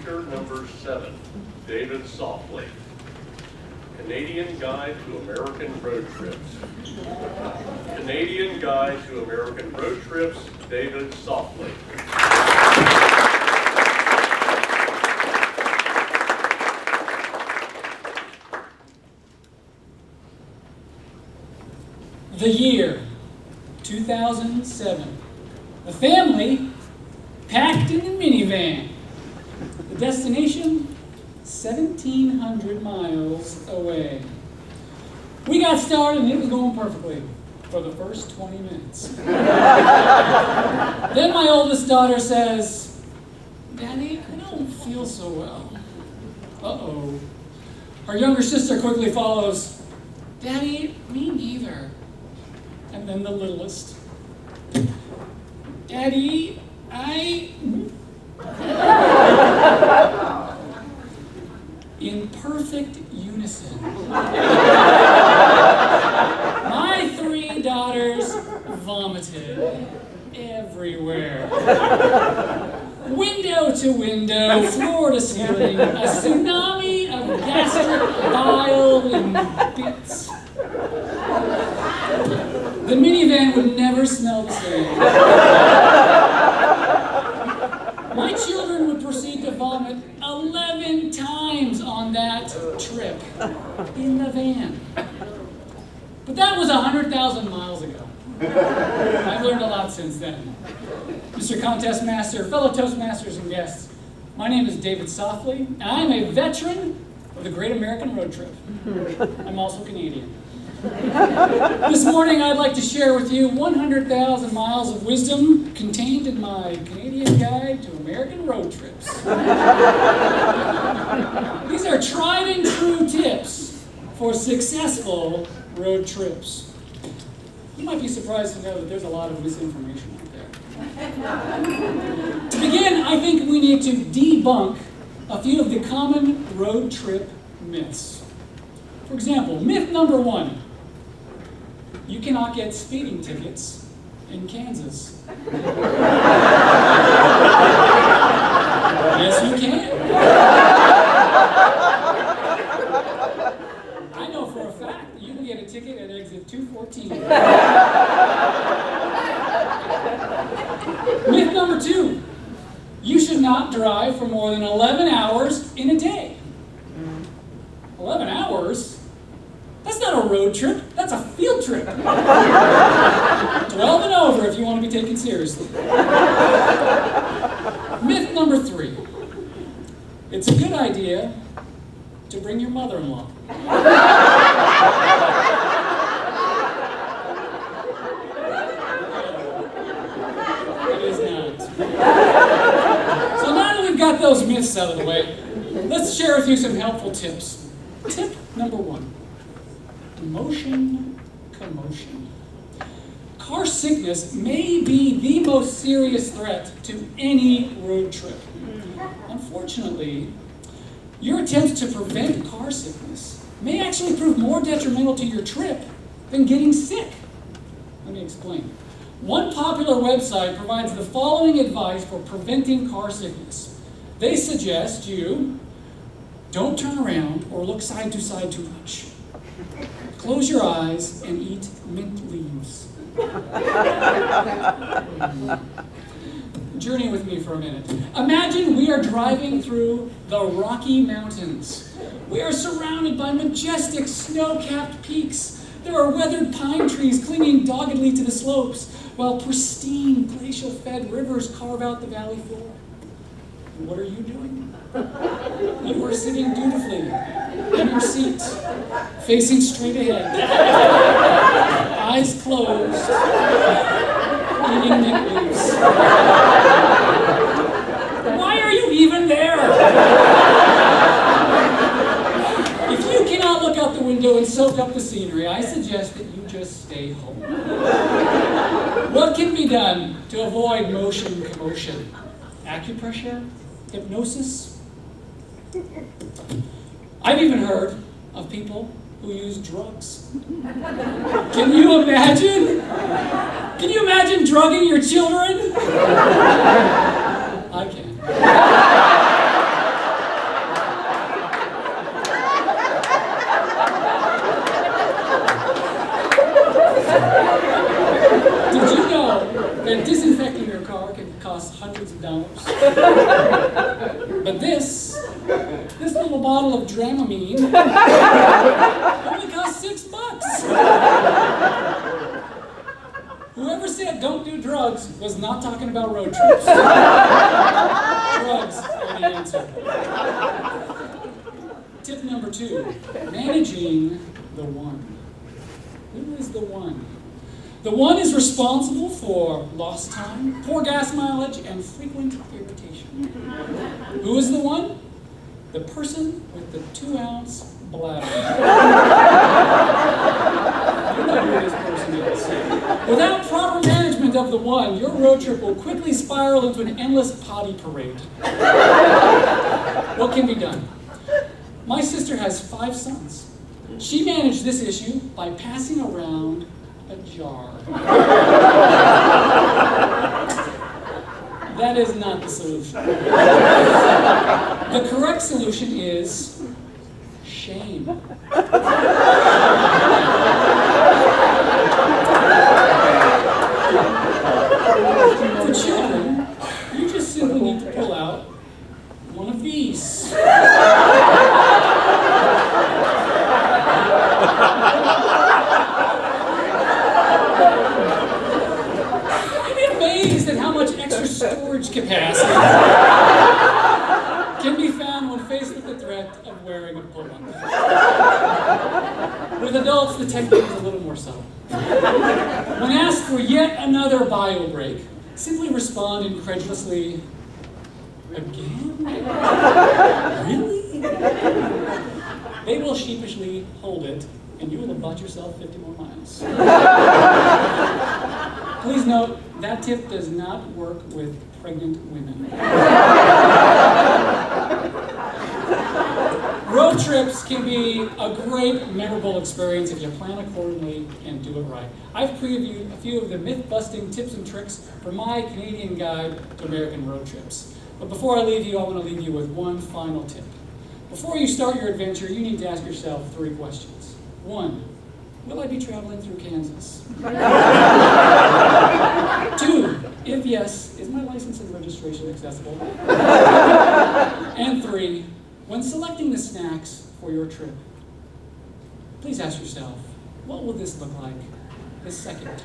Teacher number 7, David Softley. Canadian Guide to American Road Trips. Canadian Guide to American Road Trips, David Softley. The year, 2007. The family packed in the minivan. The destination, 1,700 miles away. We got started and it was going perfectly for the first 20 minutes. Then my oldest daughter says, "Daddy, I don't feel so well." Uh-oh. Her younger sister quickly follows, "Daddy, me neither." And then the littlest, "Daddy, In perfect unison, my 3 daughters vomited everywhere. Window to window, floor to ceiling, a tsunami of gastric bile and bits. The minivan would never smell the same. My children would proceed to vomit 11 times on that trip in the van. But that was 100,000 miles ago. I've learned a lot since then. Mr. Contest Master, fellow Toastmasters and guests, my name is David Softley, and I'm a veteran of the Great American Road Trip. I'm also Canadian. This morning I'd like to share with you 100,000 miles of wisdom contained in my Canadian Guide to American Road Trips. These are tried and true tips for successful road trips. You might be surprised to know that there's a lot of misinformation out there. To begin, I think we need to debunk a few of the common road trip myths. For example, myth number 1. You cannot get speeding tickets in Kansas. Yes, you can. I know for a fact you can get a ticket at exit 214. Myth number 2. You should not drive for more than 11 hours in a day. 11 hours? That's not a road trip, that's a field trip. 12 and over if you want to be taken seriously. Myth number 3. It's a good idea to bring your mother-in-law. It is not. So now that we've got those myths out of the way, let's share with you some helpful tips. Tip number 1. Emotion commotion. Car sickness may be the most serious threat to any road trip. Unfortunately, your attempts to prevent car sickness may actually prove more detrimental to your trip than getting sick. Let me explain. One popular website provides the following advice for preventing car sickness. They suggest you don't turn around or look side to side too much. Close your eyes and eat mint leaves. Journey with me for a minute. Imagine we are driving through the Rocky Mountains. We are surrounded by majestic snow-capped peaks. There are weathered pine trees clinging doggedly to the slopes, while pristine glacial-fed rivers carve out the valley floor. And what are you doing? You are sitting dutifully in your seat, facing straight ahead, eyes closed, eating mint leaves. Why are you even there? If you cannot look out the window and soak up the scenery, I suggest that you just stay home. What can be done to avoid motion commotion? Acupressure? Hypnosis? I've even heard of people who use drugs. Can you imagine? Can you imagine drugging your children? I can. But this little bottle of Dramamine only cost $6. Whoever said don't do drugs was not talking about road trips. Drugs are the answer. Tip number 2, managing the one. Who is the one? The one is responsible for lost time, poor gas mileage, and frequent irritation. Who is the one? The person with the 2-ounce bladder. You know who this person is. Without proper management of the one, your road trip will quickly spiral into an endless potty parade. What can be done? My sister has 5 sons. She managed this issue by passing around a jar. That is not the solution. The correct solution is shame. For children, you just simply need to pull out one of these. At how much extra storage capacity can be found when faced with the threat of wearing a pull-up. With adults, the technique is a little more subtle. When asked for yet another bio break, simply respond incredulously, "Again? Really?" They will sheepishly hold it, and you will have bought yourself 50 more miles. Please note, that tip does not work with pregnant women. Road trips can be a great, memorable experience if you plan accordingly and do it right. I've previewed a few of the myth-busting tips and tricks from my Canadian guide to American road trips. But before I leave you, I want to leave you with one final tip. Before you start your adventure, you need to ask yourself 3 questions. 1, will I be traveling through Kansas? 2, if yes, is my license and registration accessible? And 3, when selecting the snacks for your trip, please ask yourself, what will this look like the second time?